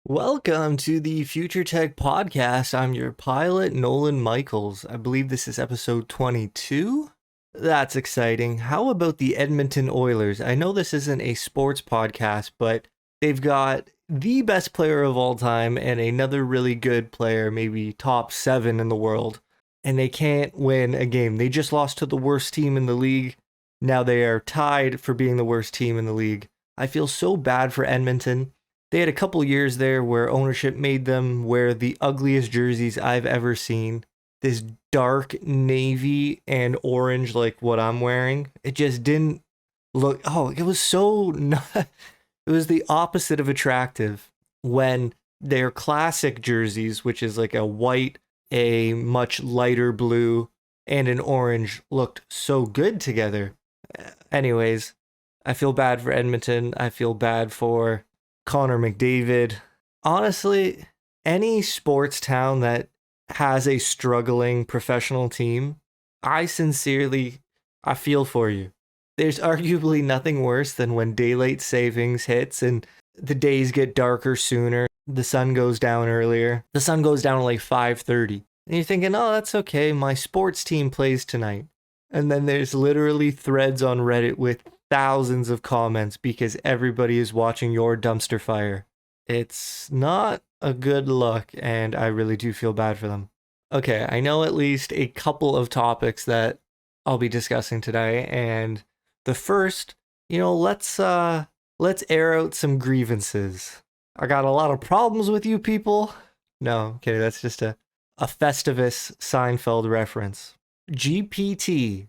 Welcome to the Future Tech Podcast. I'm your pilot, Nolan Michaels. I believe this is episode 22. That's exciting. How about the Edmonton Oilers? I know this isn't a sports podcast, but they've got the best player of all time and another really good player, maybe top 7 in the world, and they can't win a game. They just lost to the worst team in the league. Now they are tied for being the worst team in the league. I feel so bad for Edmonton. They had a couple years there where ownership made them wear the ugliest jerseys I've ever seen. This dark navy and orange, like what I'm wearing. It just didn't look. It was so not. It was the opposite of attractive when their classic jerseys, which is like a white, a much lighter blue, and an orange, looked so good together. Anyways, I feel bad for Edmonton. I feel bad for Connor McDavid. Honestly, any sports town that has a struggling professional team, I feel for you. There's arguably nothing worse than when daylight savings hits and the days get darker sooner. The sun goes down earlier. The sun goes down at like 5:30. And you're thinking, oh, that's okay. My sports team plays tonight. And then there's literally threads on Reddit with thousands of comments because everybody is watching your dumpster fire. It's not a good look, and I really do feel bad for them. Okay, I know at least a couple of topics that I'll be discussing today, and the first, let's air out some grievances. I got a lot of problems with you people. No, okay, that's just a Festivus Seinfeld reference. GPT-4,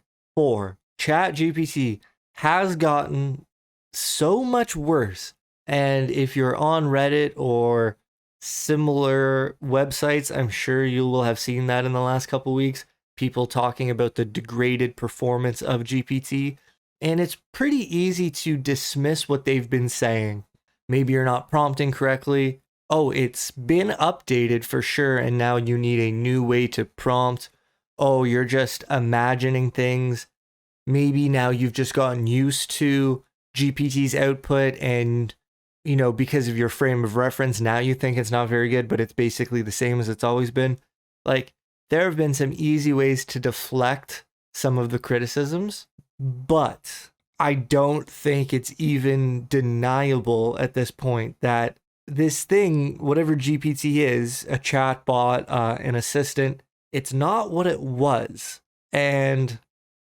ChatGPT, has gotten so much worse. And if you're on Reddit or similar websites, I'm sure you will have seen that in the last couple weeks. People talking about the degraded performance of GPT. And it's pretty easy to dismiss what they've been saying. Maybe you're not prompting correctly. Oh, it's been updated for sure, and now you need a new way to prompt. Oh, you're just imagining things. Maybe now you've just gotten used to GPT's output and, because of your frame of reference, now you think it's not very good, but it's basically the same as it's always been. Like, there have been some easy ways to deflect some of the criticisms, but I don't think it's even deniable at this point that this thing, whatever GPT is, a chatbot, an assistant, it's not what it was. And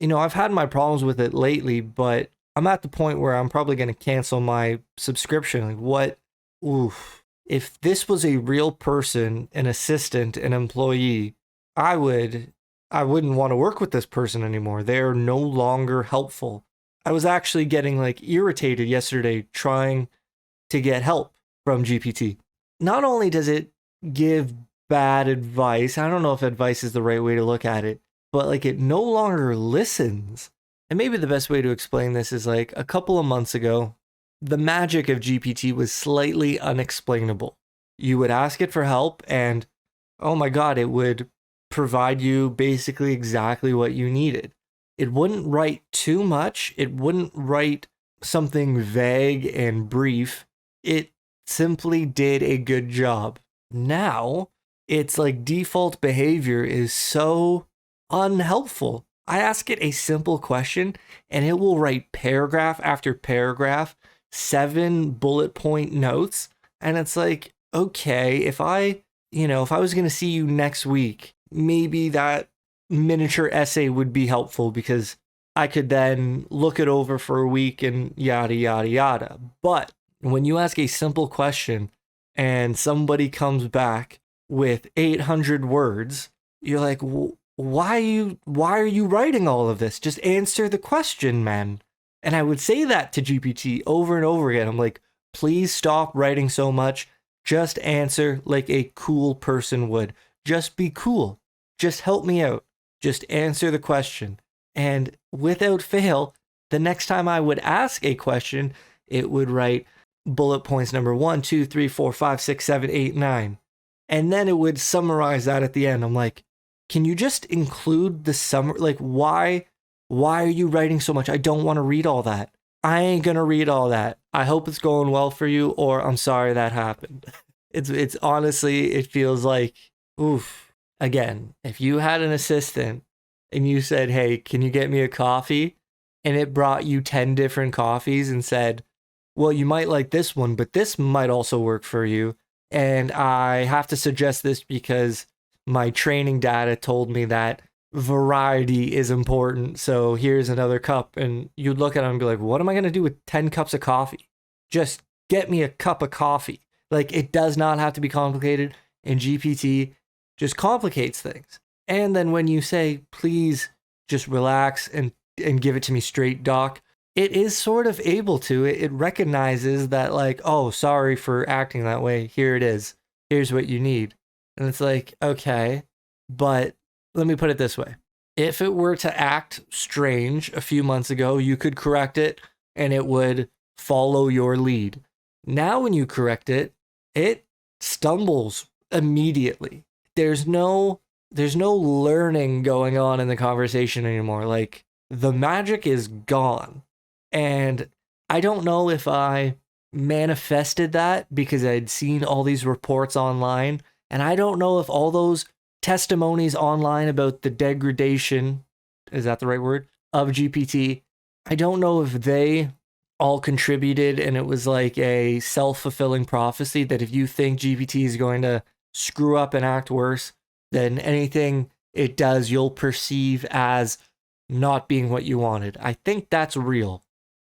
I've had my problems with it lately, but I'm at the point where I'm probably going to cancel my subscription. Like, what? Oof. If this was a real person, an assistant, an employee, I wouldn't want to work with this person anymore. They're no longer helpful. I was actually getting irritated yesterday trying to get help from GPT. Not only does it give bad advice, I don't know if advice is the right way to look at it, but it no longer listens. And maybe the best way to explain this is a couple of months ago, the magic of GPT was slightly unexplainable. You would ask it for help and, oh my God, it would provide you basically exactly what you needed. It wouldn't write too much. It wouldn't write something vague and brief. It simply did a good job. Now, its default behavior is so unhelpful. I ask it a simple question and it will write paragraph after paragraph, 7 bullet point notes. And it's okay, if I was going to see you next week, maybe that miniature essay would be helpful because I could then look it over for a week and yada, yada, yada. But when you ask a simple question and somebody comes back with 800 words, you're like, why are you writing all of this? Just answer the question, man. And I would say that to GPT over and over again. I'm like, please stop writing so much. Just answer like a cool person would. Just be cool. Just help me out. Just answer the question. And without fail, the next time I would ask a question, it would write bullet points number 1, 2, 3, 4, 5, 6, 7, 8, 9. And then it would summarize that at the end. I'm like, can you just include the summary? Why are you writing so much? I don't want to read all that. I ain't going to read all that. I hope it's going well for you, or I'm sorry that happened. It's honestly, it feels like, oof. Again, if you had an assistant and you said, "Hey, can you get me a coffee?" and it brought you 10 different coffees and said, "Well, you might like this one, but this might also work for you. And I have to suggest this because my training data told me that variety is important. So here's another cup." And you'd look at it and be like, "What am I going to do with 10 cups of coffee? Just get me a cup of coffee." Like, it does not have to be complicated. And GPT just complicates things. And then when you say, "Please just relax and give it to me straight, doc," it is sort of able to. It recognizes that, like, "Oh, sorry for acting that way. Here it is. Here's what you need." And it's like, okay, but let me put it this way. If it were to act strange a few months ago, you could correct it and it would follow your lead. Now, when you correct it, it stumbles immediately. There's no learning going on in the conversation anymore. Like, the magic is gone. And I don't know if I manifested that because I'd seen all these reports online. And I don't know if all those testimonies online about the degradation, is that the right word, of GPT, I don't know if they all contributed and it was like a self-fulfilling prophecy that if you think GPT is going to screw up and act worse, then anything it does you'll perceive as not being what you wanted. I think that's real.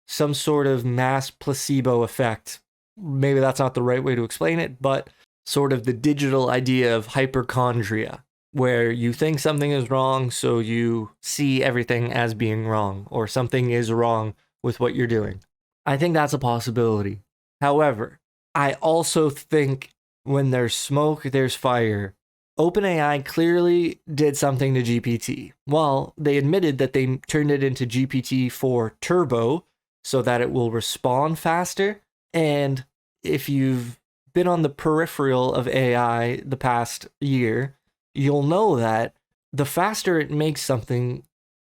Some sort of mass placebo effect. Maybe that's not the right way to explain it, but sort of the digital idea of hypochondria, where you think something is wrong, so you see everything as being wrong, or something is wrong with what you're doing. I think that's a possibility. However, I also think when there's smoke, there's fire. OpenAI clearly did something to GPT. Well, they admitted that they turned it into GPT-4 Turbo so that it will respond faster. And if you've been on the peripheral of AI the past year, you'll know that the faster it makes something,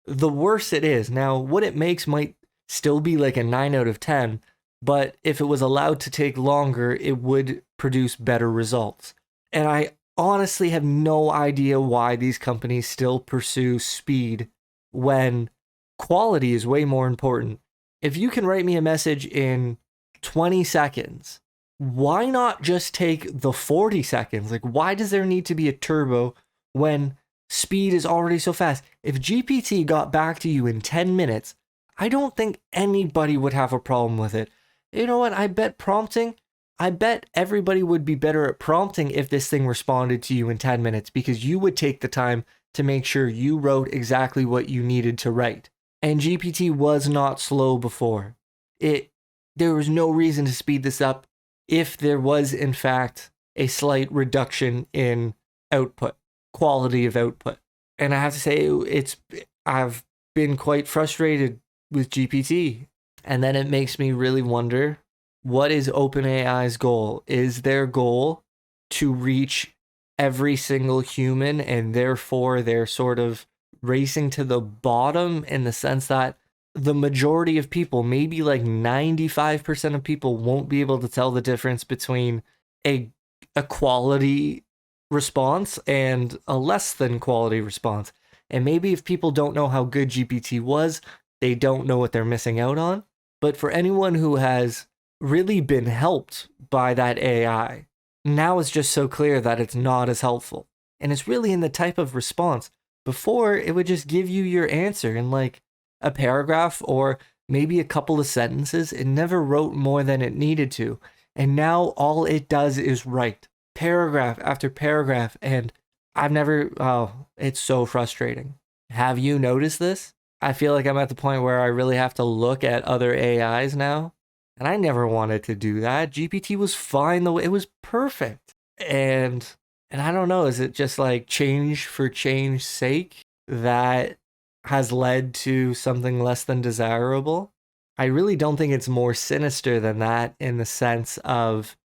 the worse it is. Now, what it makes might still be like a 9 out of 10, but if it was allowed to take longer, it would produce better results. And I honestly have no idea why these companies still pursue speed when quality is way more important. If you can write me a message in 20 seconds, why not just take the 40 seconds? Like, why does there need to be a turbo when speed is already so fast? If GPT got back to you in 10 minutes, I don't think anybody would have a problem with it. You know what? I bet everybody would be better at prompting if this thing responded to you in 10 minutes because you would take the time to make sure you wrote exactly what you needed to write. And GPT was not slow before. There was no reason to speed this up if there was, in fact, a slight reduction in output, quality of output. And I have to say, I've been quite frustrated with GPT. And then it makes me really wonder, what is OpenAI's goal? Is their goal to reach every single human and therefore they're sort of racing to the bottom in the sense that the majority of people, maybe like 95% of people, won't be able to tell the difference between a quality response and a less than quality response? And maybe if people don't know how good GPT was, they don't know what they're missing out on. But for anyone who has really been helped by that AI, now it's just so clear that it's not as helpful. And it's really in the type of response. Before, it would just give you your answer in like a paragraph or maybe a couple of sentences. It never wrote more than it needed to. And now all it does is write paragraph after paragraph. And it's so frustrating. Have you noticed this? I feel like I'm at the point where I really have to look at other AIs now. And I never wanted to do that. GPT was fine the way it was perfect. And I don't know, is it just like change for change's sake that has led to something less than desirable? I really don't think it's more sinister than that in the sense of,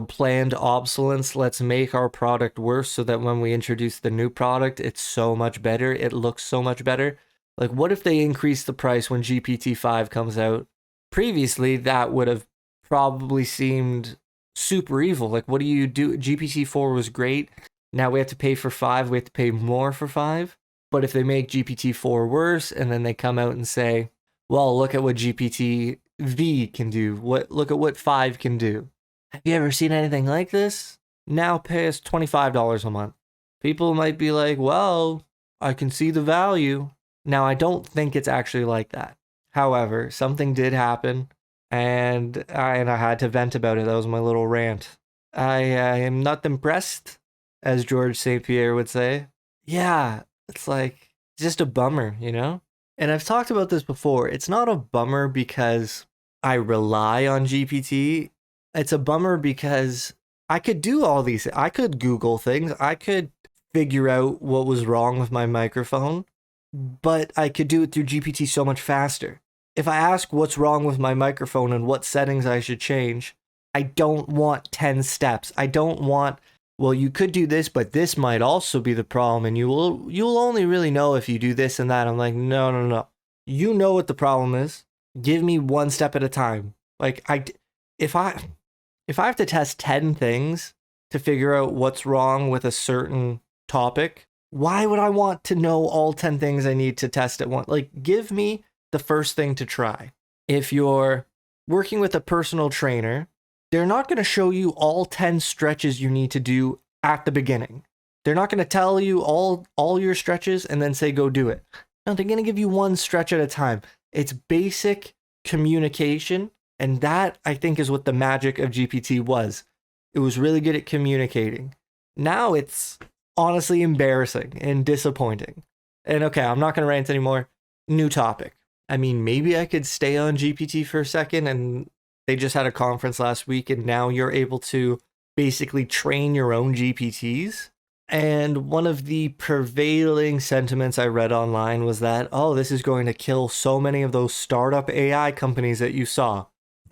planned obsolescence. Let's make our product worse so that when we introduce the new product, it's so much better. It looks so much better. Like, what if they increase the price when GPT-5 comes out? Previously, that would have probably seemed super evil. Like, what do you do? GPT-4 was great. Now we have to pay for 5. We have to pay more for 5. But if they make GPT-4 worse and then they come out and say, well, look at what GPT-V can do. Look at what 5 can do. Have you ever seen anything like this? Now pay us $25 a month. People might be like, well, I can see the value. Now, I don't think it's actually like that. However, something did happen, and I had to vent about it. That was my little rant. I am not impressed, as George St. Pierre would say. Yeah, it's like just a bummer, you know? And I've talked about this before. It's not a bummer because I rely on GPT. It's a bummer because I could do all these. I could Google things. I could figure out what was wrong with my microphone, but I could do it through GPT so much faster. If I ask what's wrong with my microphone and what settings I should change, I don't want 10 steps. I don't want, well, you could do this, but this might also be the problem, and you'll only really know if you do this and that. I'm like, no. You know what the problem is. Give me one step at a time. Like, if I have to test 10 things to figure out what's wrong with a certain topic, why would I want to know all 10 things I need to test at once? Like, give me the first thing to try. If you're working with a personal trainer, they're not going to show you all 10 stretches you need to do at the beginning. They're not going to tell you all your stretches and then say, go do it. No, they're going to give you one stretch at a time. It's basic communication. And that, I think, is what the magic of GPT was. It was really good at communicating. Now it's honestly embarrassing and disappointing. And okay, I'm not going to rant anymore. New topic. I mean, maybe I could stay on GPT for a second, and they just had a conference last week, and now you're able to basically train your own GPTs. And one of the prevailing sentiments I read online was that, oh, this is going to kill so many of those startup AI companies that you saw.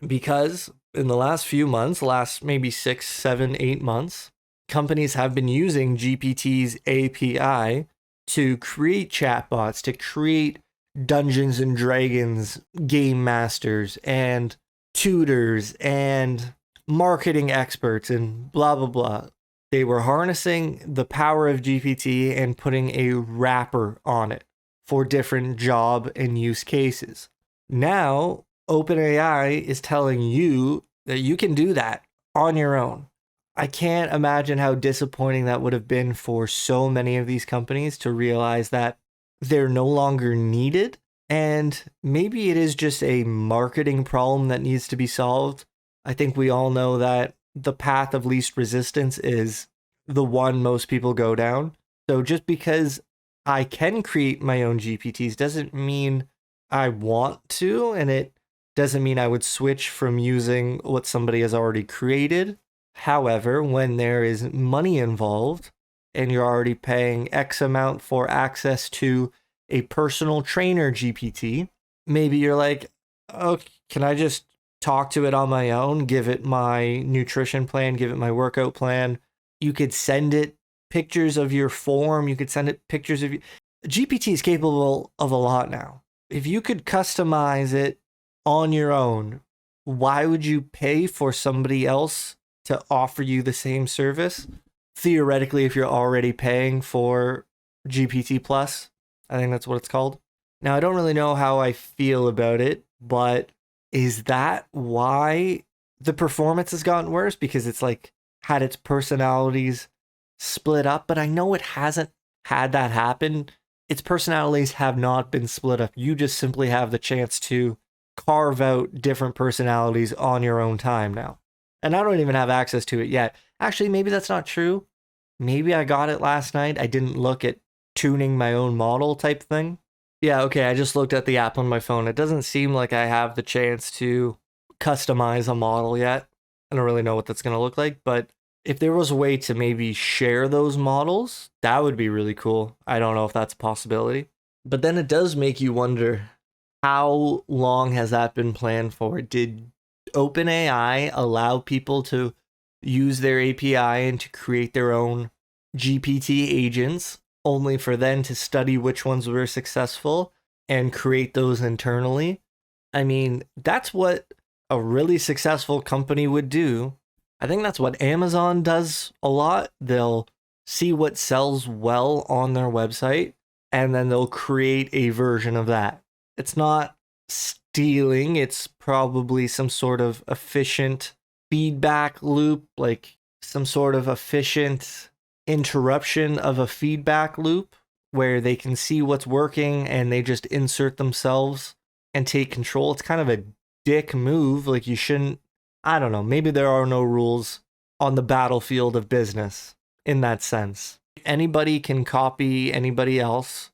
Because in the last few months, last maybe 6, 7, 8 months, companies have been using GPT's API to create chatbots, to create Dungeons and Dragons game masters and tutors and marketing experts and blah, blah, blah. They were harnessing the power of GPT and putting a wrapper on it for different job and use cases. Now, OpenAI is telling you that you can do that on your own. I can't imagine how disappointing that would have been for so many of these companies to realize that they're no longer needed. And maybe it is just a marketing problem that needs to be solved. I think we all know that the path of least resistance is the one most people go down. So just because I can create my own GPTs doesn't mean I want to, and it doesn't mean I would switch from using what somebody has already created. However, when there is money involved and you're already paying X amount for access to a personal trainer GPT, maybe you're like, oh, can I just talk to it on my own, give it my nutrition plan, give it my workout plan? You could send it pictures of your form. You could send it pictures of you. GPT is capable of a lot now. If you could customize it on your own, why would you pay for somebody else to offer you the same service? Theoretically, if you're already paying for GPT Plus, I think that's what it's called. Now, I don't really know how I feel about it, but is that why the performance has gotten worse? Because it's like had its personalities split up, but I know it hasn't had that happen. Its personalities have not been split up. You just simply have the chance to carve out different personalities on your own time now. And I don't even have access to it yet. Actually, maybe that's not true. Maybe I got it last night. I didn't look at tuning my own model type thing. Yeah, okay, I just looked at the app on my phone. It doesn't seem like I have the chance to customize a model yet. I don't really know what that's going to look like, but if there was a way to maybe share those models, that would be really cool. I don't know if that's a possibility. But then it does make you wonder, how long has that been planned for? Did OpenAI allow people to use their API and to create their own GPT agents, only for them to study which ones were successful and create those internally? I mean, that's what a really successful company would do. I think that's what Amazon does a lot. They'll see what sells well on their website and then they'll create a version of that. It's not stealing, it's probably some sort of efficient feedback loop, like some sort of efficient interruption of a feedback loop where they can see what's working and they just insert themselves and take control. It's kind of a dick move. Like, you shouldn't, I don't know, maybe there are no rules on the battlefield of business in that sense. Anybody can copy anybody else.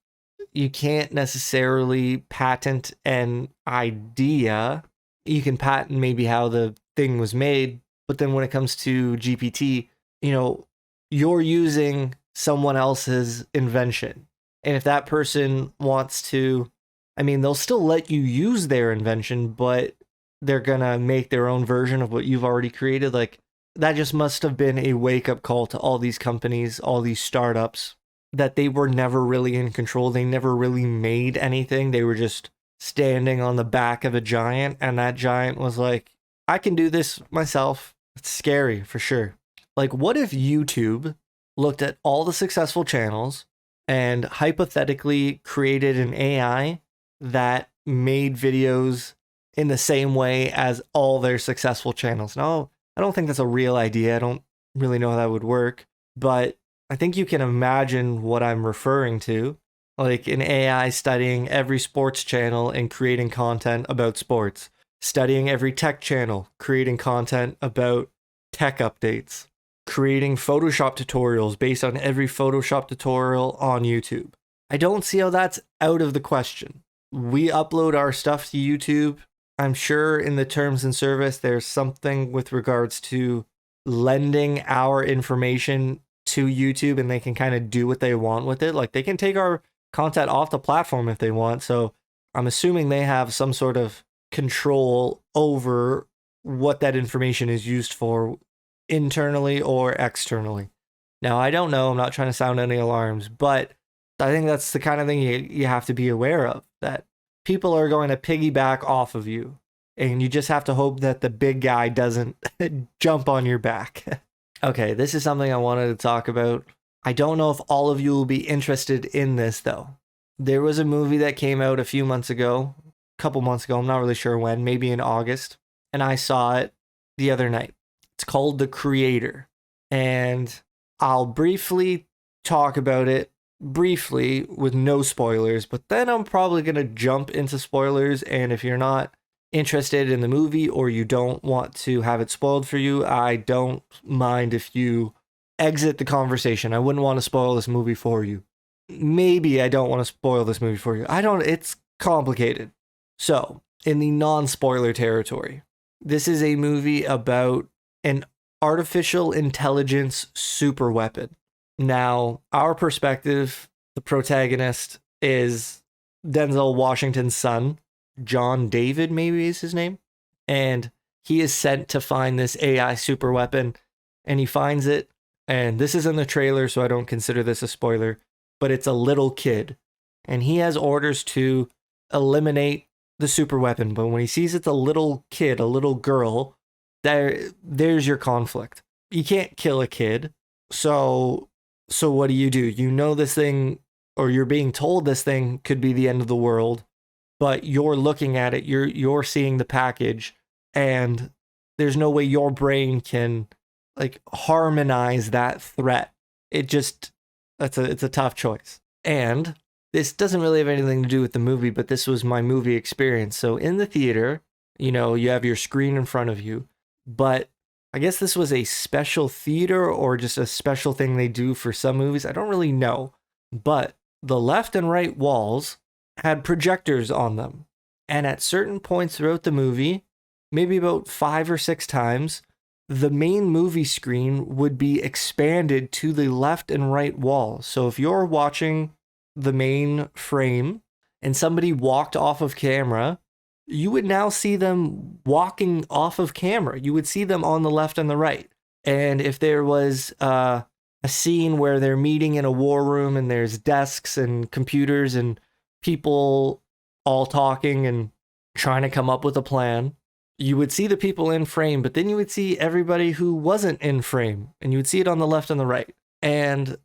You can't necessarily patent an idea. You can patent maybe how the thing was made, but then when it comes to GPT, you know, you're using someone else's invention. And if that person wants to, I mean, they'll still let you use their invention, but they're gonna make their own version of what you've already created. Like, that just must have been a wake-up call to all these companies, all these startups, that they were never really in control. They never really made anything. They were just standing on the back of a giant, and that giant was like, I can do this myself. It's scary, for sure. Like, what if YouTube looked at all the successful channels and hypothetically created an AI that made videos in the same way as all their successful channels? Now, I don't think that's a real idea. I don't really know how that would work, but I think you can imagine what I'm referring to. Like an AI studying every sports channel and creating content about sports, studying every tech channel, creating content about tech updates, creating Photoshop tutorials based on every Photoshop tutorial on YouTube. I don't see how that's out of the question. We upload our stuff to YouTube. I'm sure in the terms and service, there's something with regards to lending our information to YouTube and they can kind of do what they want with it. Like, they can take our content off the platform if they want. So I'm assuming they have some sort of control over what that information is used for internally or externally. Now, I don't know. I'm not trying to sound any alarms, but I think that's the kind of thing you have to be aware of, that people are going to piggyback off of you, and you just have to hope that the big guy doesn't jump on your back. Okay, this is something I wanted to talk about. I don't know if all of you will be interested in this, though. There was a movie that came out a few months ago, a couple months ago, I'm not really sure when, maybe in August, and I saw it the other night. It's called The Creator, and I'll briefly talk about it briefly with no spoilers, but then I'm probably going to jump into spoilers, and if you're not interested in the movie or you don't want to have it spoiled for you, I don't mind if you exit the conversation. I wouldn't want to spoil this movie for you. Maybe I don't want to spoil this movie for you. It's complicated. So, in the non-spoiler territory, this is a movie about an artificial intelligence super weapon. Now, our perspective, the protagonist is Denzel Washington's son, John David, maybe is his name. And he is sent to find this AI super weapon, and he finds it. And this is in the trailer, so I don't consider this a spoiler, but it's a little kid. And he has orders to eliminate the super weapon. But when he sees it's a little kid, a little girl, there's your conflict. You can't kill a kid. So what do? You know this thing, or you're being told this thing could be the end of the world, but you're looking at it, you're seeing the package, and there's no way your brain can like harmonize that threat. It's a tough choice. And this doesn't really have anything to do with the movie, but this was my movie experience. So in the theater, you have your screen in front of you, but I guess this was a special theater or just a special thing they do for some movies. I don't really know, but the left and right walls had projectors on them. And at certain points throughout the movie, maybe about 5 or 6 times, the main movie screen would be expanded to the left and right wall. So if you're watching the main frame and somebody walked off of camera, you would now see them walking off of camera. You would see them on the left and the right. And if there was a scene where they're meeting in a war room and there's desks and computers and people all talking and trying to come up with a plan, you would see the people in frame, but then you would see everybody who wasn't in frame, and you would see it on the left and the right. And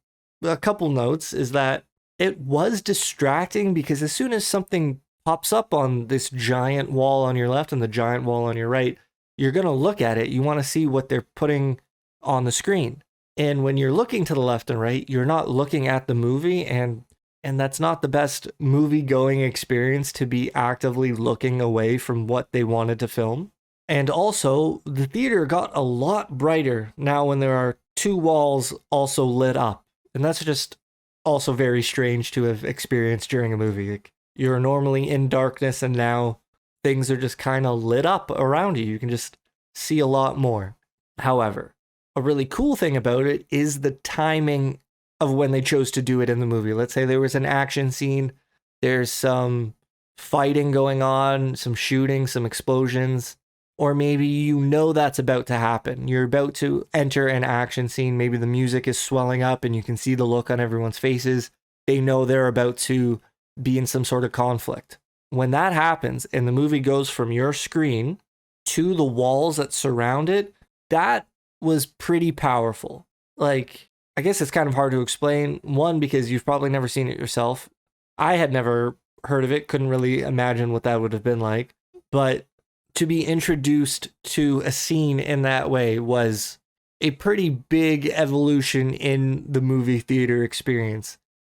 a couple notes is that it was distracting because as soon as something pops up on this giant wall on your left and the giant wall on your right, you're going to look at it. You want to see what they're putting on the screen. And when you're looking to the left and right, you're not looking at the movie, and that's not the best movie going experience, to be actively looking away from what they wanted to film. And also, the theater got a lot brighter now when there are two walls also lit up. And that's just also very strange to have experienced during a movie. Like, you're normally in darkness, and now things are just kind of lit up around you. You can just see a lot more. However, a really cool thing about it is the timing of when they chose to do it in the movie. Let's say there was an action scene, there's some fighting going on, some shooting, some explosions, or maybe you know that's about to happen. You're about to enter an action scene. Maybe the music is swelling up and you can see the look on everyone's faces. They know they're about to be in some sort of conflict. When that happens and the movie goes from your screen to the walls that surround it, that was pretty powerful. Like, I guess it's kind of hard to explain. One, because you've probably never seen it yourself. I had never heard of it, couldn't really imagine what that would have been like. But to be introduced to a scene in that way was a pretty big evolution in the movie theater experience.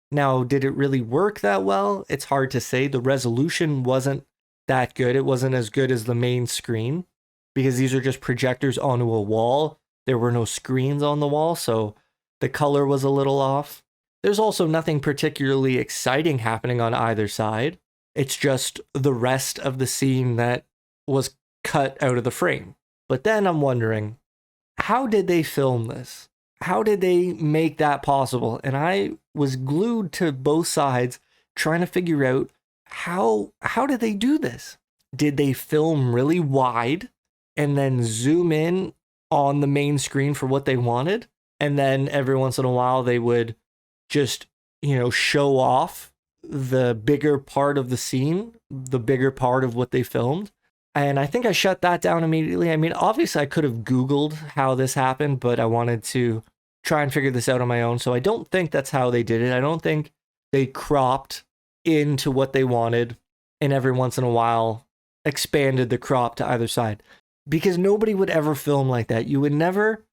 Now, did it really work that well? It's hard to say. The resolution wasn't that good. It wasn't as good as the main screen because these are just projectors onto a wall. There were no screens on the wall, so the color was a little off. There's also nothing particularly exciting happening on either side. It's just the rest of the scene that was cut out of the frame. But then I'm wondering, how did they film this? How did they make that possible? And I was glued to both sides trying to figure out how did they do this? Did they film really wide and then zoom in on the main screen for what they wanted? And then every once in a while they would just, show off the bigger part of the scene, the bigger part of what they filmed. And I think I shut that down immediately. I mean, obviously I could have Googled how this happened, but I wanted to try and figure this out on my own. So I don't think that's how they did it. I don't think they cropped into what they wanted and every once in a while expanded the crop to either side. Because nobody would ever film like that. You would never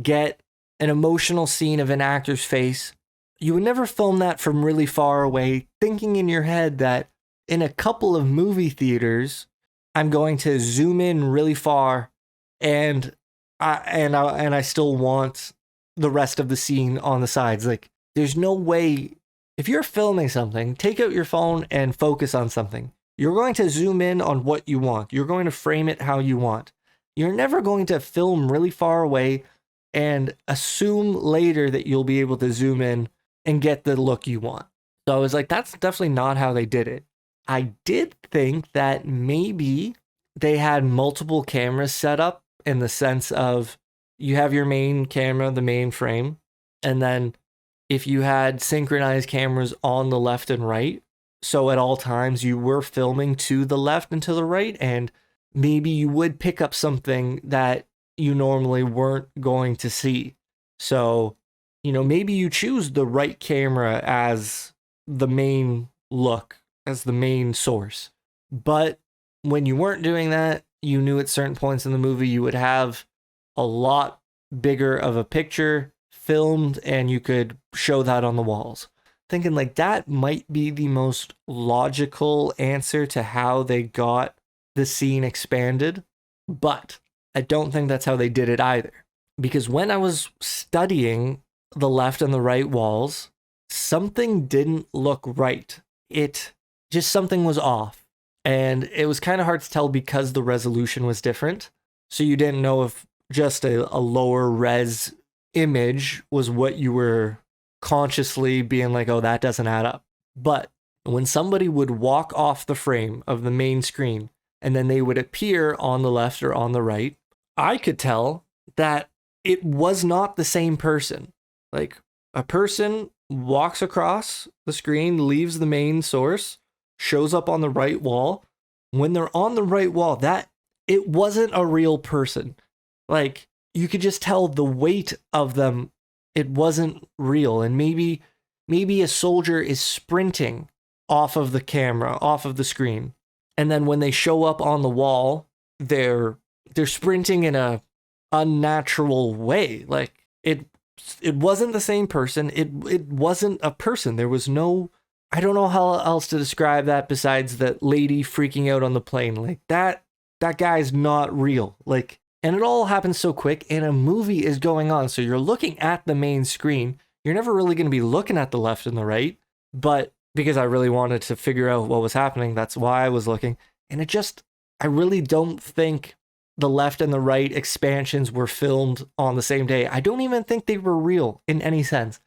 get an emotional scene of an actor's face. You would never film that from really far away, thinking in your head that in a couple of movie theaters, I'm going to zoom in really far, and I still want the rest of the scene on the sides. Like, there's no way. If you're filming something, take out your phone and focus on something. You're going to zoom in on what you want. You're going to frame it how you want. You're never going to film really far away and assume later that you'll be able to zoom in and get the look you want. So I was like, that's definitely not how they did it. I did think that maybe they had multiple cameras set up in the sense of you have your main camera, the main frame, and then if you had synchronized cameras on the left and right, so at all times you were filming to the left and to the right, and maybe you would pick up something that you normally weren't going to see. So, maybe you choose the right camera as the main look, as the main source. But when you weren't doing that, you knew at certain points in the movie you would have a lot bigger of a picture filmed and you could show that on the walls. Thinking like that might be the most logical answer to how they got the scene expanded, but I don't think that's how they did it either. Because when I was studying the left and the right walls, something didn't look right. Something was off. And it was kind of hard to tell because the resolution was different. So you didn't know if just a lower res image was what you were consciously being like, oh, that doesn't add up. But when somebody would walk off the frame of the main screen and then they would appear on the left or on the right, I could tell that it was not the same person. Like, a person walks across the screen, leaves the main source, shows up on the right wall. When they're on the right wall, that it wasn't a real person. Like, you could just tell the weight of them, it wasn't real. And maybe a soldier is sprinting off of the camera, off of the screen. And then when they show up on the wall, they're sprinting in a unnatural way. Like, it wasn't the same person. It wasn't a person. There was no, I don't know how else to describe that besides that lady freaking out on the plane. Like, that guy's not real. Like, and it all happens so quick, and a movie is going on. So you're looking at the main screen. You're never really going to be looking at the left and the right. But because I really wanted to figure out what was happening, that's why I was looking. And I really don't think the left and the right expansions were filmed on the same day. I don't even think they were real in any sense.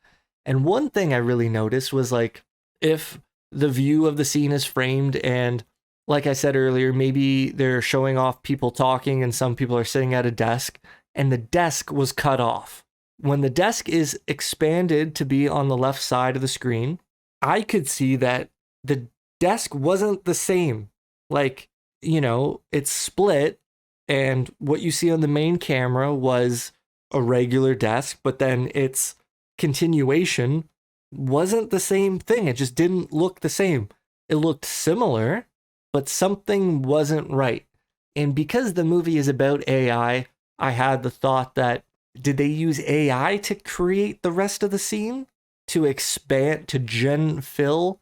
And one thing I really noticed was, like, if the view of the scene is framed, and like I said earlier, maybe they're showing off people talking and some people are sitting at a desk, and the desk was cut off. When the desk is expanded to be on the left side of the screen, I could see that the desk wasn't the same. Like, it's split, and what you see on the main camera was a regular desk, but then its continuation wasn't the same thing. It just didn't look the same. It looked similar, but something wasn't right. And because the movie is about AI, I had the thought that, did they use AI to create the rest of the scene? To expand, to gen fill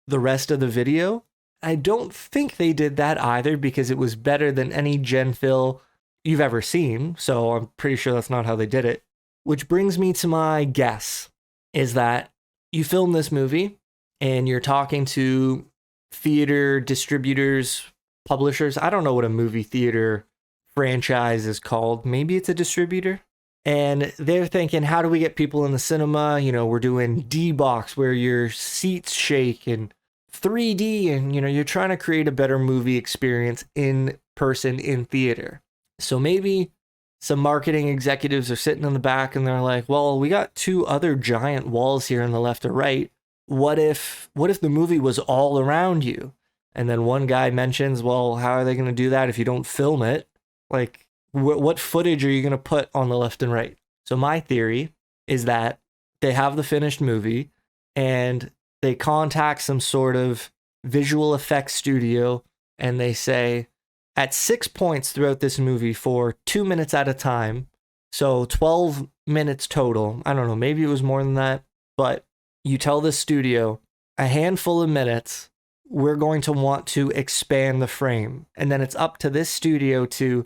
the rest of the video? I don't think they did that either, because it was better than any gen fill you've ever seen. So I'm pretty sure that's not how they did it. Which brings me to my guess, is that you film this movie and you're talking to theater distributors, publishers. I don't know what a movie theater franchise is called. Maybe it's a distributor. And they're thinking, how do we get people in the cinema? We're doing D-Box where your seats shake, and 3D, and you're trying to create a better movie experience in person in theater. So maybe some marketing executives are sitting in the back and they're like, well, we got two other giant walls here on the left or right. What if the movie was all around you? And then one guy mentions, well, how are they going to do that if you don't film it? Like, what footage are you going to put on the left and right? So my theory is that they have the finished movie and they contact some sort of visual effects studio, and they say, at 6 points throughout this movie for 2 minutes at a time, so 12 minutes total. I don't know, maybe it was more than that, but you tell the studio, a handful of minutes, we're going to want to expand the frame. And then it's up to this studio to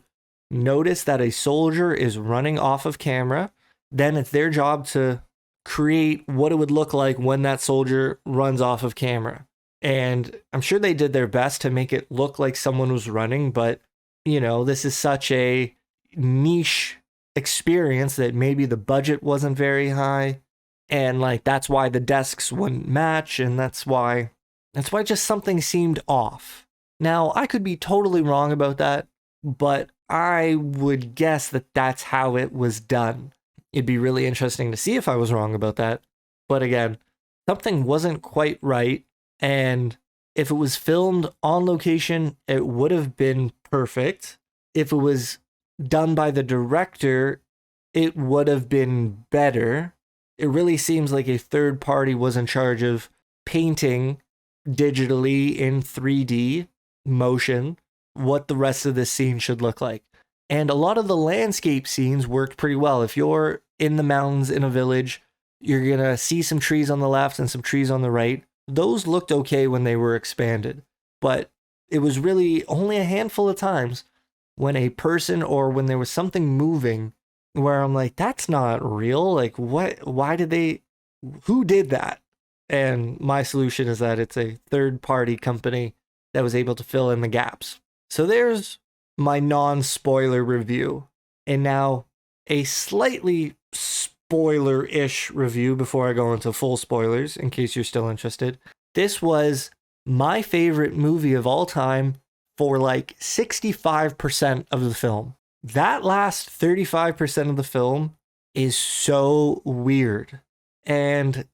notice that a soldier is running off of camera. Then it's their job to create what it would look like when that soldier runs off of camera. And I'm sure they did their best to make it look like someone was running, but this is such a niche experience that maybe the budget wasn't very high, and like that's why the desks wouldn't match, and that's why just something seemed off. Now, I could be totally wrong about that, but I would guess that that's how it was done. It'd be really interesting to see if I was wrong about that. But again, something wasn't quite right. And if it was filmed on location, it would have been perfect. If it was done by the director, it would have been better. It really seems like a third party was in charge of painting digitally in 3D motion what the rest of this scene should look like. And a lot of the landscape scenes worked pretty well. If you're in the mountains in a village, you're going to see some trees on the left and some trees on the right. Those looked okay when they were expanded, but it was really only a handful of times when a person or when there was something moving where I'm like, that's not real. Like, what? Why did they? Who did that? And my solution is that it's a third-party company that was able to fill in the gaps. So there's my non-spoiler review. And now a slightly spoiler-ish review before I go into full spoilers, in case you're still interested. This was my favorite movie of all time for like 65% of the film. That last 35% of the film is so weird. And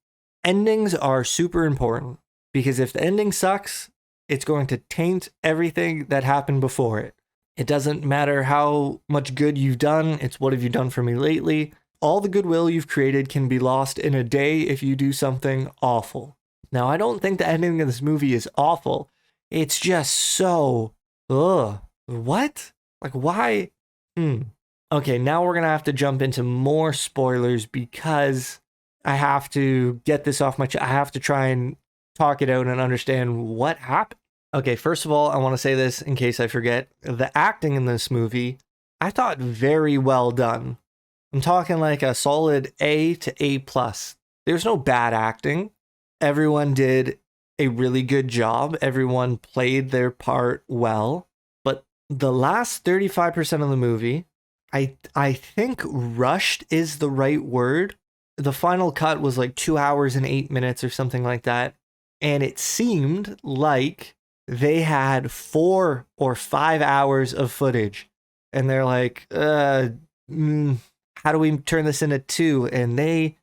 endings are super important, because if the ending sucks, it's going to taint everything that happened before it. It doesn't matter how much good you've done, it's what have you done for me lately. All the goodwill you've created can be lost in a day if you do something awful. Now, I don't think the ending of this movie is awful. It's just so, ugh, what? Like, why? Okay, now we're going to have to jump into more spoilers because I have to get this off my chest. I have to try and talk it out and understand what happened. Okay, first of all, I want to say this in case I forget. The acting in this movie, I thought very well done. I'm talking like a solid A to A plus. There's no bad acting. Everyone did a really good job. Everyone played their part well. But the last 35% of the movie, I think rushed is the right word. The final cut was like 2 hours and 8 minutes or something like that. And it seemed like they had 4 or 5 hours of footage. And they're like, how do we turn this into 2? And they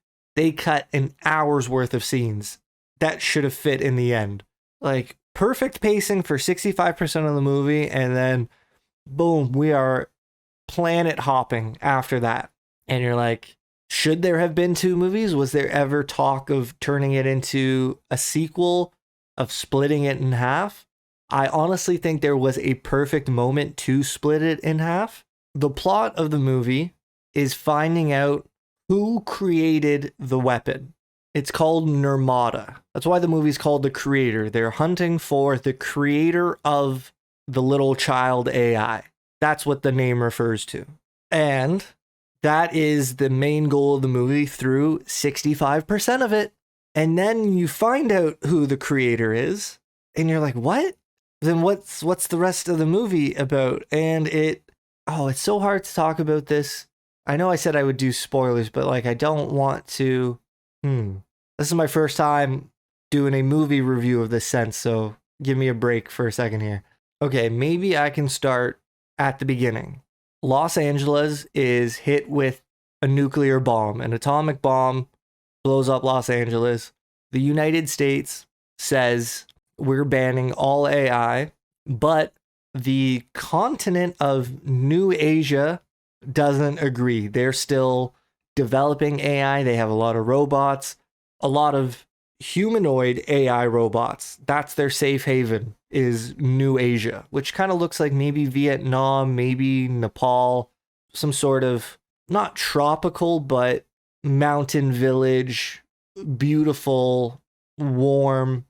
cut an hour's worth of scenes that should have fit in the end. Like, perfect pacing for 65% of the movie, and then boom, we are planet hopping after that. And you're like, should there have been 2 movies? Was there ever talk of turning it into a sequel, of splitting it in half? I honestly think there was a perfect moment to split it in half. The plot of the movie is finding out who created the weapon. It's called Nirmata. That's why the movie's called The Creator. They're hunting for the creator of the little child AI. That's what the name refers to. And that is the main goal of the movie through 65% of it. And then you find out who the creator is, and you're like, what? Then what's the rest of the movie about? And it's so hard to talk about this. I know I said I would do spoilers, but like, I don't want to. This is my first time doing a movie review of this sense, so give me a break for a second here. Okay, maybe I can start at the beginning. Los Angeles is hit with a nuclear bomb. An atomic bomb blows up Los Angeles. The United States says we're banning all AI, but the continent of New Asia doesn't agree. They're still developing AI. They have a lot of robots, a lot of humanoid AI robots. That's their safe haven, is New Asia, which kind of looks like maybe Vietnam, maybe Nepal, some sort of not tropical, but mountain village, beautiful, warm,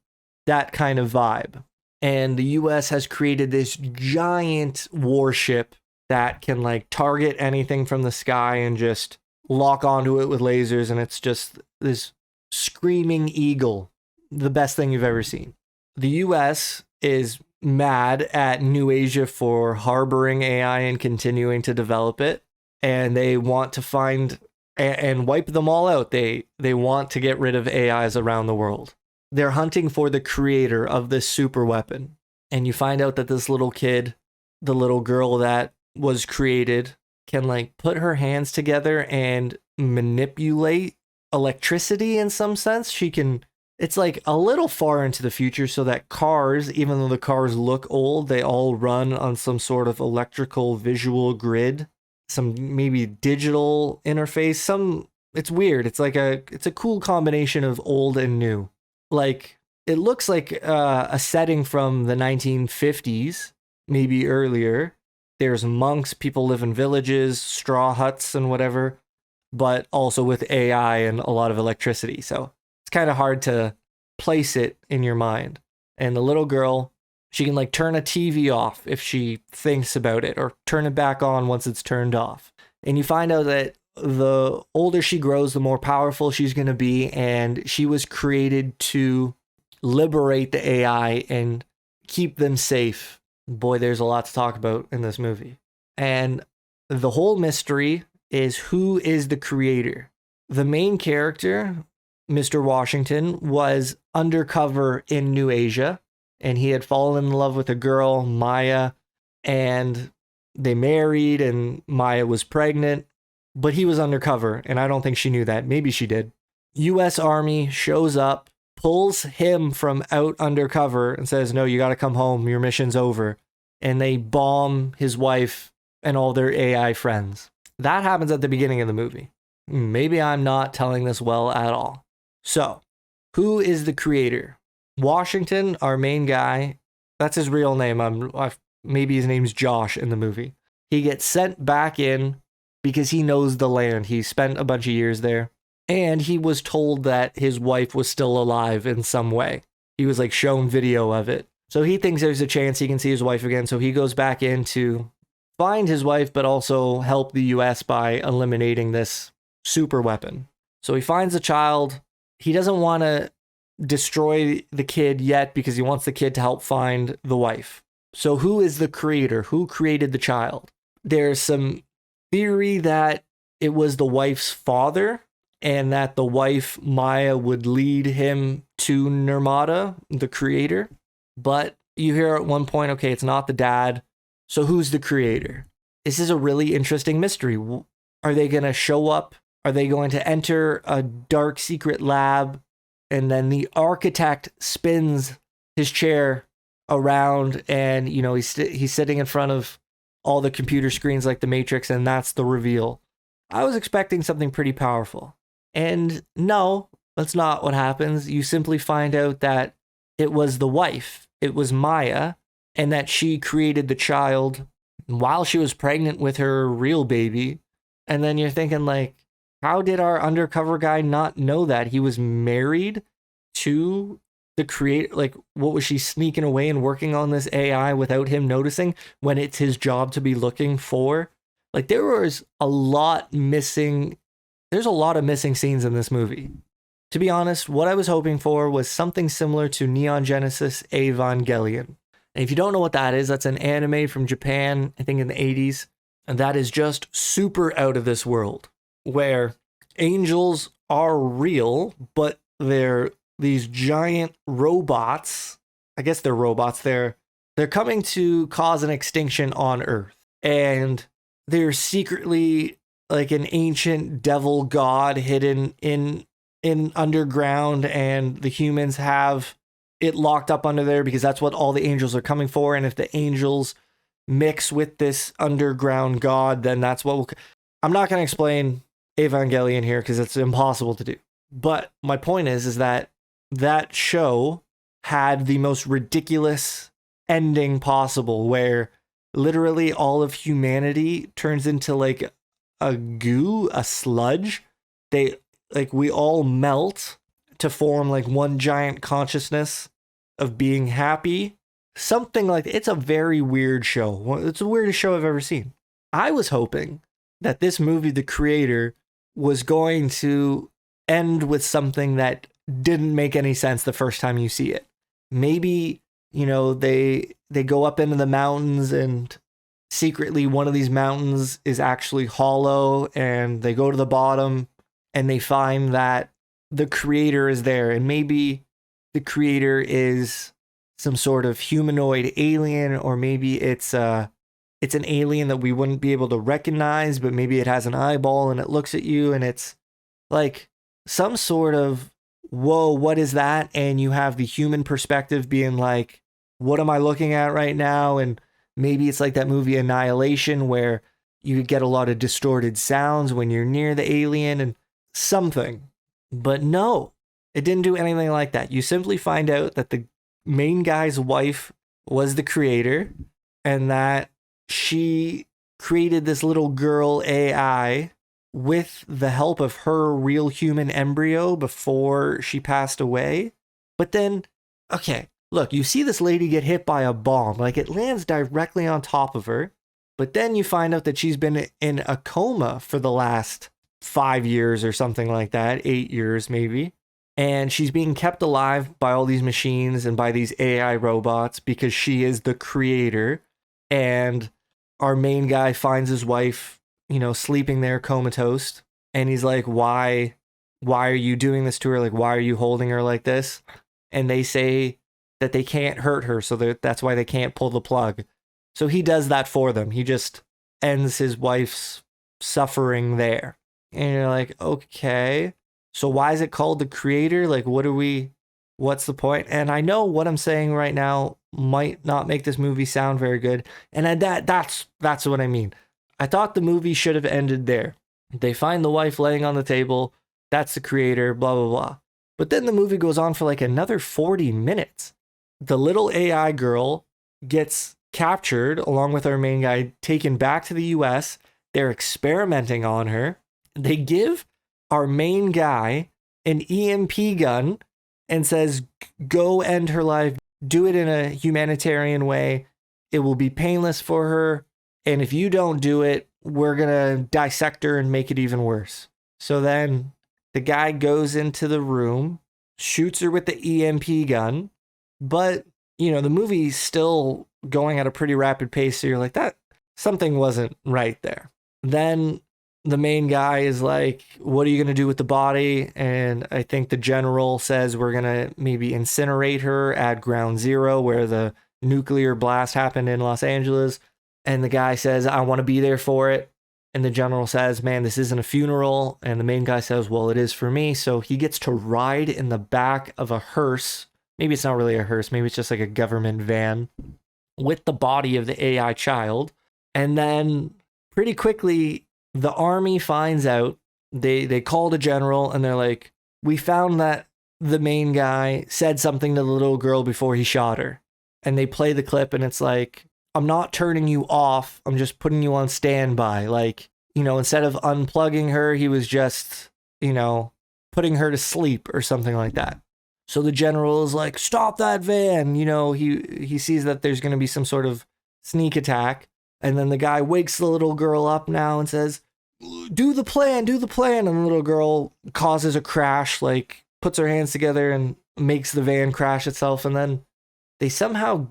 that kind of vibe. And the US has created this giant warship that can like target anything from the sky and just lock onto it with lasers, and it's just this screaming eagle, the best thing you've ever seen. The US is mad at New Asia for harboring AI and continuing to develop it, and they want to find and wipe them all out. They want to get rid of AIs around the world. They're hunting for the creator of this super weapon, and you find out that this little kid, the little girl that was created, can like put her hands together and manipulate electricity in some sense. She can, it's like a little far into the future, so that cars, even though the cars look old, they all run on some sort of electrical visual grid, some maybe digital interface. It's weird. It's a cool combination of old and new. Like, it looks like a setting from the 1950s, maybe earlier. There's monks, people live in villages, straw huts and whatever, but also with AI and a lot of electricity. So it's kind of hard to place it in your mind. And the little girl, she can like turn a TV off if she thinks about it, or turn it back on once it's turned off. And you find out that the older she grows, the more powerful she's going to be. And she was created to liberate the AI and keep them safe. Boy, there's a lot to talk about in this movie. And the whole mystery is, who is the creator? The main character, Mr. Washington, was undercover in New Asia, and he had fallen in love with a girl, Maya, and they married, and Maya was pregnant, but he was undercover, and I don't think she knew that. Maybe she did. US Army shows up, pulls him from out undercover and says, no, you got to come home. Your mission's over. and they bomb his wife and all their AI friends. That happens at the beginning of the movie. Maybe I'm not telling this well at all. So, who is the creator? Washington, our main guy, that's his real name. Maybe his name's Josh in the movie. He gets sent back in because he knows the land. He spent a bunch of years there. And he was told that his wife was still alive in some way. He was like shown video of it. So he thinks there's a chance he can see his wife again. So he goes back in to find his wife, but also help the US by eliminating this super weapon. So he finds the child. He doesn't want to destroy the kid yet because he wants the kid to help find the wife. So who is the creator? Who created the child? There's some theory that it was the wife's father and that the wife, Maya, would lead him to Nirmata, the creator. But you hear at one point, okay, it's not the dad. So who's the creator? This is a really interesting mystery. Are they going to show up? Are they going to enter a dark secret lab? And then the architect spins his chair around and, you know, he's sitting in front of all the computer screens like the Matrix, and that's the reveal. I was expecting something pretty powerful. And no, that's not what happens. You simply find out that it was the wife. It was Maya, and that she created the child while she was pregnant with her real baby. And then you're thinking, like, how did our undercover guy not know that? He was married to the creator. Like, what was she sneaking away and working on this AI without him noticing when it's his job to be looking for? Like, there was a lot missing. There's a lot of missing scenes in this movie. To be honest, what I was hoping for was something similar to Neon Genesis Evangelion. And if you don't know what that is, that's an anime from Japan, I think in the 80s. And that is just super out of this world, where angels are real, but they're these giant robots. I guess they're robots. They're coming to cause an extinction on Earth. And they're secretly like an ancient devil god hidden in underground, and the humans have it locked up under there because that's what all the angels are coming for. And if the angels mix with this underground god, then that's what I'm not going to explain Evangelion here because it's impossible to do. But my point is that show had the most ridiculous ending possible, where literally all of humanity turns into like a goo, a sludge. We all melt to form like one giant consciousness of being happy. Something like that. It's a very weird show. It's the weirdest show I've ever seen. I was hoping that this movie, the creator, was going to end with something that didn't make any sense the first time you see it. Maybe, you know, they go up into the mountains and secretly one of these mountains is actually hollow, and they go to the bottom and they find that the creator is there, and maybe the creator is some sort of humanoid alien, or maybe it's an alien that we wouldn't be able to recognize, but maybe it has an eyeball and it looks at you, and it's like some sort of, whoa, what is that? And you have the human perspective being like, what am I looking at right now? And maybe it's like that movie Annihilation, where you get a lot of distorted sounds when you're near the alien and something. But no, it didn't do anything like that. You simply find out that the main guy's wife was the creator, and that she created this little girl AI with the help of her real human embryo before she passed away. But then, okay, look, you see this lady get hit by a bomb, like it lands directly on top of her, but then you find out that she's been in a coma for the last 5 years or something like that, 8 years maybe. And she's being kept alive by all these machines and by these AI robots because she is the creator. And our main guy finds his wife, you know, sleeping there comatose. And he's like, why are you doing this to her? Like, why are you holding her like this? And they say that they can't hurt her, so that's why they can't pull the plug. So he does that for them. He just ends his wife's suffering there. And you're like, okay, so why is it called the creator? Like, what are we what's the point? And I know what I'm saying right now might not make this movie sound very good. And that's what I mean. I thought the movie should have ended there. They find the wife laying on the table. That's the creator, blah, blah, blah. But then the movie goes on for like another 40 minutes. The little AI girl gets captured along with our main guy, taken back to the US. They're experimenting on her. They give our main guy an EMP gun and says, go end her life. Do it in a humanitarian way. It will be painless for her. And if you don't do it, we're going to dissect her and make it even worse. So then the guy goes into the room, shoots her with the EMP gun. But, you know, the movie's still going at a pretty rapid pace. So you're like, that something wasn't right there. Then the main guy is like, what are you going to do with the body? And I think the general says we're going to maybe incinerate her at Ground Zero where the nuclear blast happened in Los Angeles. And the guy says, I want to be there for it. And the general says, man, this isn't a funeral. And the main guy says, well, it is for me. So he gets to ride in the back of a hearse. Maybe it's not really a hearse. Maybe it's just like a government van with the body of the AI child. And then pretty quickly, the army finds out. They call the general and they're like, we found that the main guy said something to the little girl before he shot her. And they play the clip and it's like, I'm not turning you off. I'm just putting you on standby. Like, you know, instead of unplugging her, he was just, you know, putting her to sleep or something like that. So the general is like, stop that van. You know, he sees that there's going to be some sort of sneak attack. And then the guy wakes the little girl up now and says, do the plan, do the plan. And the little girl causes a crash, like puts her hands together and makes the van crash itself. And then they somehow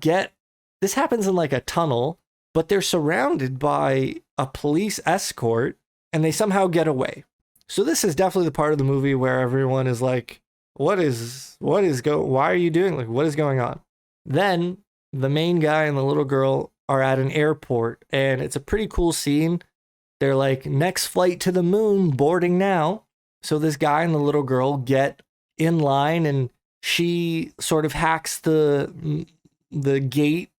this happens in like a tunnel, but they're surrounded by a police escort and they somehow get away. So this is definitely the part of the movie where everyone is like, why are you doing? Like, what is going on? Then the main guy and the little girl are at an airport and it's a pretty cool scene. They're like, next flight to the moon, boarding now. So this guy and the little girl get in line and she sort of hacks the gate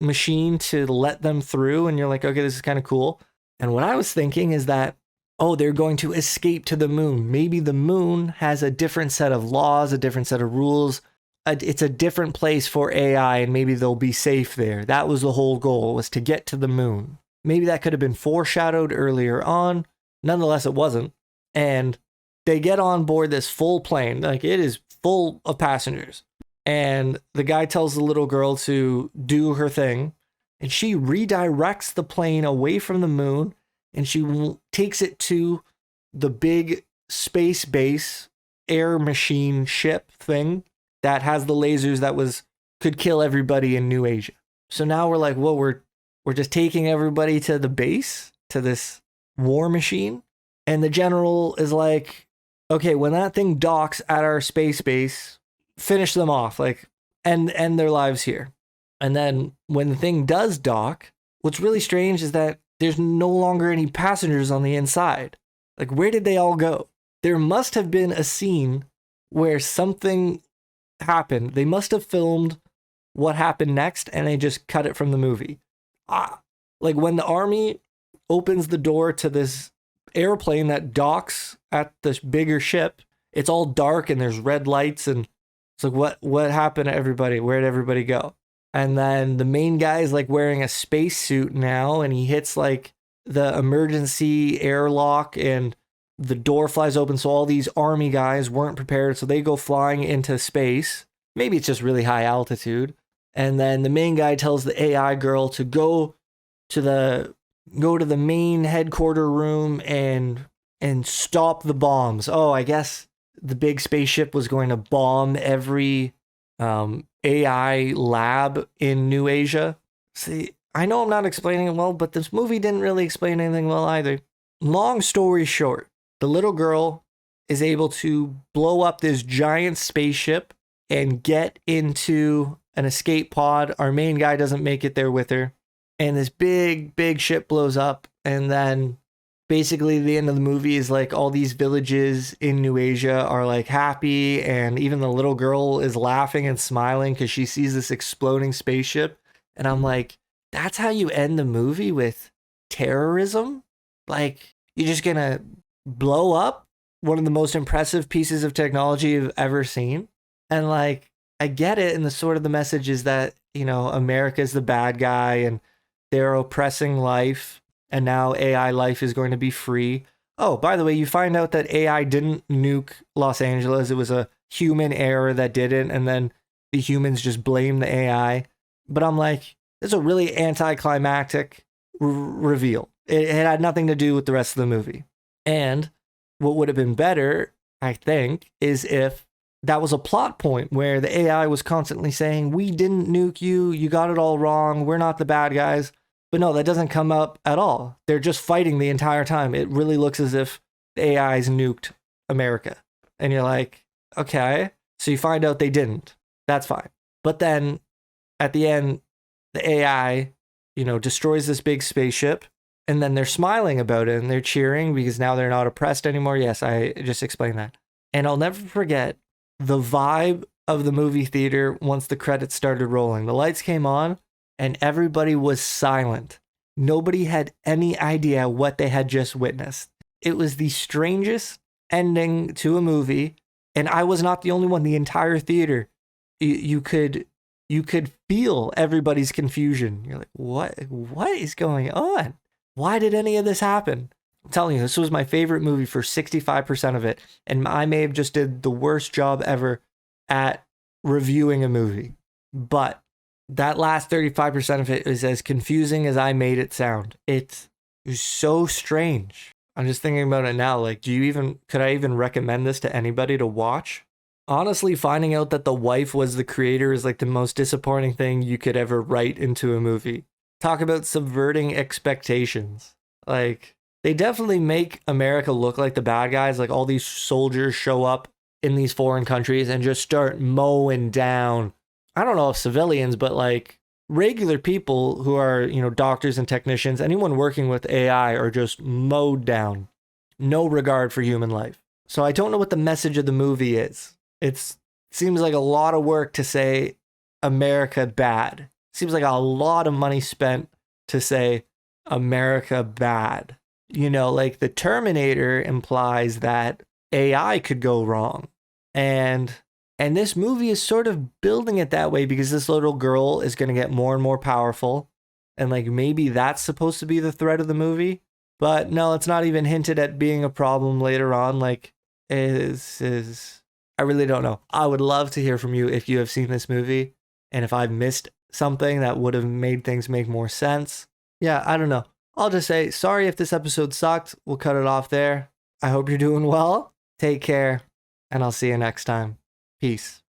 machine to let them through. And you're like, okay, this is kind of cool. And what I was thinking is that, oh, they're going to escape to the moon. Maybe the moon has a different set of laws, a different set of rules. It's a different place for AI and maybe they'll be safe there. That was the whole goal, was to get to the moon. Maybe that could have been foreshadowed earlier on. Nonetheless, it wasn't. And they get on board this full plane. Like, it is full of passengers. And the guy tells the little girl to do her thing. And she redirects the plane away from the moon. And she takes it to the big space base air machine ship thing that has the lasers that could kill everybody in New Asia. So now we're like, well, we're just taking everybody to the base, to this war machine. And the general is like, okay, when that thing docks at our space base, finish them off, like, end their lives here. And then when the thing does dock, what's really strange is that there's no longer any passengers on the inside. Like, where did they all go? There must have been a scene where something happened. They must have filmed what happened next and they just cut it from the movie. Like when the army opens the door to this airplane that docks at this bigger ship, it's all dark and there's red lights and it's like, what happened to everybody? Where did everybody go? And then the main guy is like wearing a spacesuit now and he hits like the emergency airlock and the door flies open. So all these army guys weren't prepared. So they go flying into space. Maybe it's just really high altitude. And then the main guy tells the AI girl to go to the main headquarter room and stop the bombs. Oh, I guess the big spaceship was going to bomb every AI lab in New Asia. See, I know I'm not explaining it well, but this movie didn't really explain anything well either. Long story short, the little girl is able to blow up this giant spaceship and get into an escape pod. Our main guy doesn't make it there with her. And this big ship blows up. And then basically the end of the movie is like all these villages in New Asia are like happy, and even the little girl is laughing and smiling because she sees this exploding spaceship. And I'm like, that's how you end the movie, with terrorism? Like, you're just gonna blow up one of the most impressive pieces of technology you've ever seen? And like, I get it, and the sort of the message is that, you know, America's the bad guy and they're oppressing life, and now AI life is going to be free. Oh, by the way, you find out that AI didn't nuke Los Angeles. It was a human error that did it, and then the humans just blame the AI. But I'm like, it's a really anticlimactic reveal. It had nothing to do with the rest of the movie. And what would have been better, I think, is if that was a plot point where the AI was constantly saying, we didn't nuke you, you got it all wrong, we're not the bad guys. But no, that doesn't come up at all. They're just fighting the entire time. It really looks as if the AI's nuked America. And you're like, okay. So you find out they didn't. That's fine. But then at the end, the AI, you know, destroys this big spaceship, and then they're smiling about it and they're cheering because now they're not oppressed anymore. Yes, I just explained that. And I'll never forget the vibe of the movie theater once the credits started rolling. The lights came on and everybody was silent. Nobody had any idea what they had just witnessed. It was the strangest ending to a movie, and I was not the only one. The entire theater, you could feel everybody's confusion. You're like, what is going on? Why did any of this happen? I'm telling you, this was my favorite movie for 65% of it, and I may have just did the worst job ever at reviewing a movie. But that last 35% of it is as confusing as I made it sound. It was so strange. I'm just thinking about it now. Like, could I even recommend this to anybody to watch? Honestly, finding out that the wife was the creator is like the most disappointing thing you could ever write into a movie. Talk about subverting expectations. Like, they definitely make America look like the bad guys. Like, all these soldiers show up in these foreign countries and just start mowing down, I don't know if civilians, but like regular people who are, you know, doctors and technicians, anyone working with AI are just mowed down. No regard for human life. So I don't know what the message of the movie is. It seems like a lot of work to say America bad. Seems like a lot of money spent to say America bad. You know, like the Terminator implies that AI could go wrong. And this movie is sort of building it that way because this little girl is going to get more and more powerful. And like maybe that's supposed to be the thread of the movie. But no, it's not even hinted at being a problem later on. Like, I really don't know. I would love to hear from you if you have seen this movie and if I've missed something that would have made things make more sense. Yeah, I don't know. I'll just say sorry if this episode sucked. We'll cut it off there. I hope you're doing well. Take care, and I'll see you next time. Peace.